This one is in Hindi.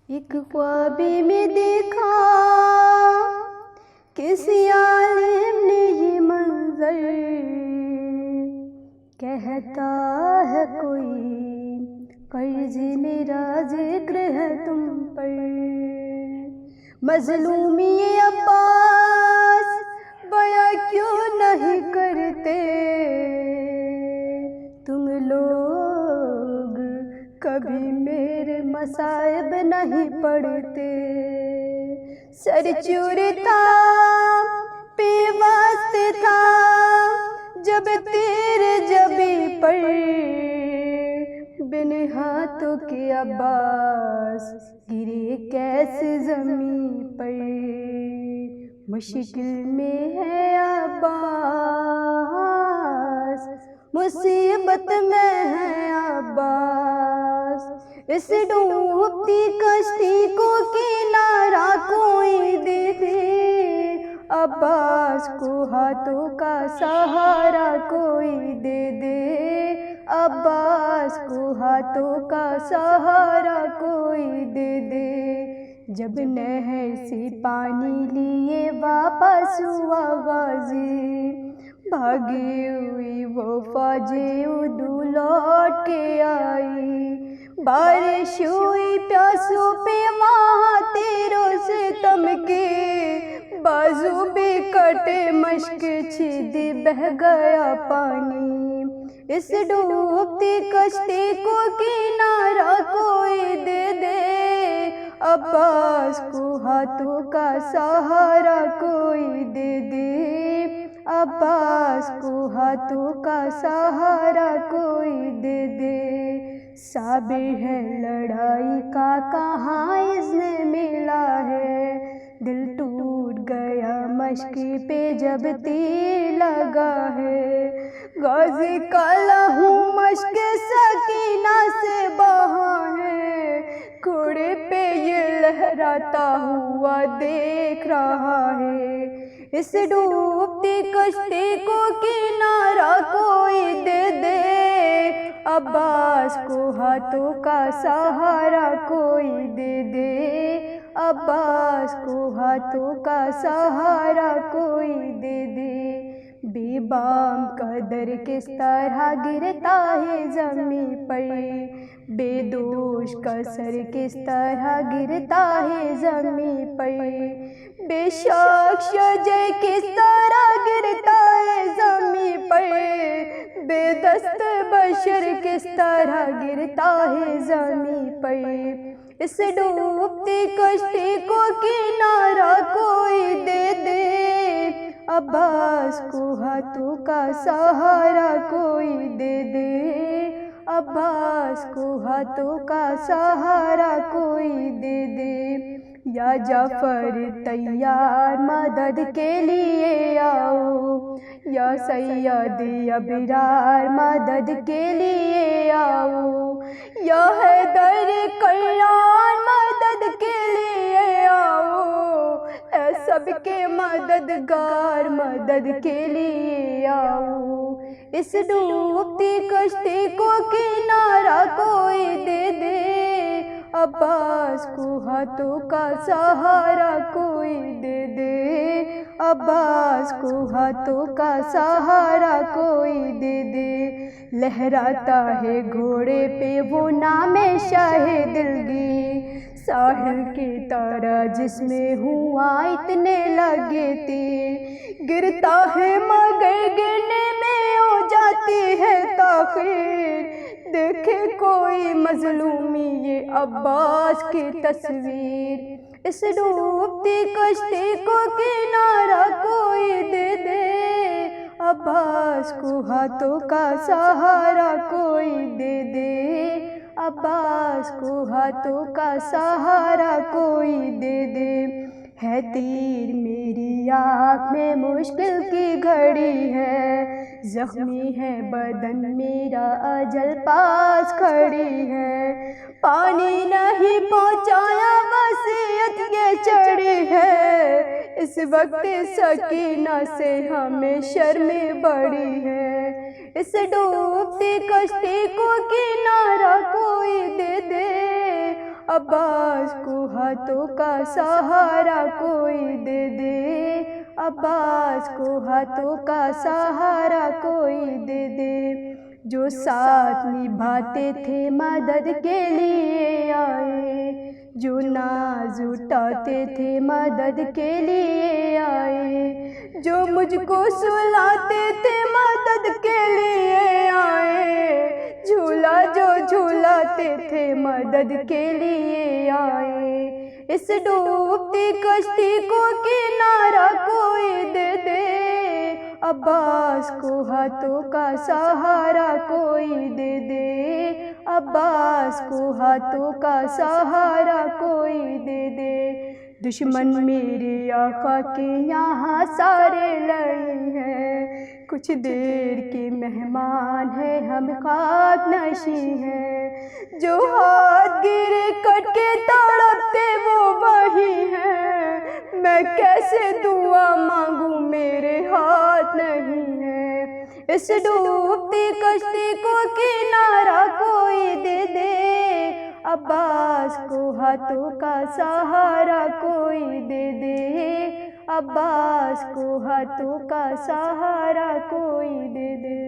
एक ख्वाब में देखा किसी आलिम ने ये मंजर, कहता है कोई कर्ज मेरा जिक्र है तुम पर। मजलूमी अब्बास बयां क्यों नहीं करते तुम लोग, कभी मेरे मसाइब नहीं पढ़ते। सर चूरता पेवास्ते था जब तेरे जबी पर, बिन हाथों के अब्बास गिरे कैसे ज़मीं पर। मुश्किल में है अब्बास, मुसीबत में है अब्बास, इस डूबती कश्ती को किनारा कोई दे दे। अब्बास को हाथों का सहारा कोई दे दे। अब्बास को हाथों का सहारा कोई दे दे। जब नहर से पानी लिए वापस हुआ गाजी, भागी हुई वो फौजी उदू लौट के आई। बारिश हुई प्यासों पे वहाँ तीरों से तमके, बाजू भी कटे मश्क छीदी बह गया पानी। इस डूबती कश्ती को किनारा कोई दे दे। अब्बास को हाथों का सहारा कोई दे दे। अब्बास को हाथों का सहारा कोई दे दे। साबिर है लड़ाई का कहाँ इसने मिला है, दिल टूट गया मश्की पे जब तीर लगा है। गाजी का लहू मश्क सकीना से बहा है, घोड़े पे ये लहराता हुआ देख रहा है। इस डूबती कश्ती को किनारा कोई दे दे। अब्बास को हाथों का सहारा कोई दे दे। अब्बास को हाथों का सहारा कोई दे दे। बेबाम कदर किस तरह गिरता है ज़मीं पर, बेदोष का सर किस तरह गिरता है ज़मीं पर। बेशक शजर किस तरह गिरता है ज़मीं पर, बेदस्त बशर किस तरह गिरता है ज़मीं पर। इस डूबती कश्ती को किनारा कोई दे दे। अब्बास को हाथों का सहारा कोई दे दे। अब्बास को हाथों का सहारा कोई दे दे। या जाफर तैयार मदद के लिए आओ, या सैयद अबरार मदद के लिए आओ, या हैदर कर्रार मदद के लिए आओ। ऐ सबके मददगार मदद के लिए आओ। इस डूबती कश्ती को किनारा कोई दे दे। अब्बास को हाथों का सहारा कोई दे दे। अब्बास को हाथों का सहारा कोई दे दे। लहराता है घोड़े पे वो नामे शाहे दिलगी, साहिल की तरह जिसमें हुआ इतने लगे थे। गिरता है मगर गिरने में हो जाती है ताखीर, देखे कोई मजलूमी ये अब्बास की तस्वीर। इस डूबती कश्ती को किनारा कोई दे दे। अब्बास को हाथों का सहारा कोई दे दे। अब्बास को हाथों का सहारा कोई दे दे। है तीर मेरी आँख में मुश्किल की घड़ी है, जख्मी है बदन मेरा अजल पास खड़ी है। पानी नहीं पहुँचाया वसीयत ये चढ़ी है, इस वक्त सकीना से हमें शर्म बड़ी है। इस डूबती कश्ती को किनारा कोई दे दे। अब्बास को हाथों का सहारा कोई दे दे, अब्बास को हाथों का सहारा कोई दे दे। जो साथ निभाते थे मदद के लिए आए, जो नाज उठाते थे मदद के लिए आए, जो मुझको सुलाते थे मदद के लिए आए, झूला जो झूलाते थे मदद के लिए आए। इस डूबती कश्ती को किनारा कोई दे दे, अब्बास को हाथों का सहारा कोई दे दे, अब्बास को हाथों का सहारा कोई दे दे। दुश्मन मेरे आका के यहाँ सारे लड़े हैं, कुछ देर के मेहमान है हम ख्वाब नशी हैं। जो हाथ गिरे कट के तड़पते वो वही हैं, मैं कैसे दुआ मांगू मेरे हाथ नहीं है। इस डूबती कश्ती को किनारा कोई दे दे, अब्बास को हाथों का सहारा कोई दे दे, अब्बास को हाथों का सहारा कोई दे दे।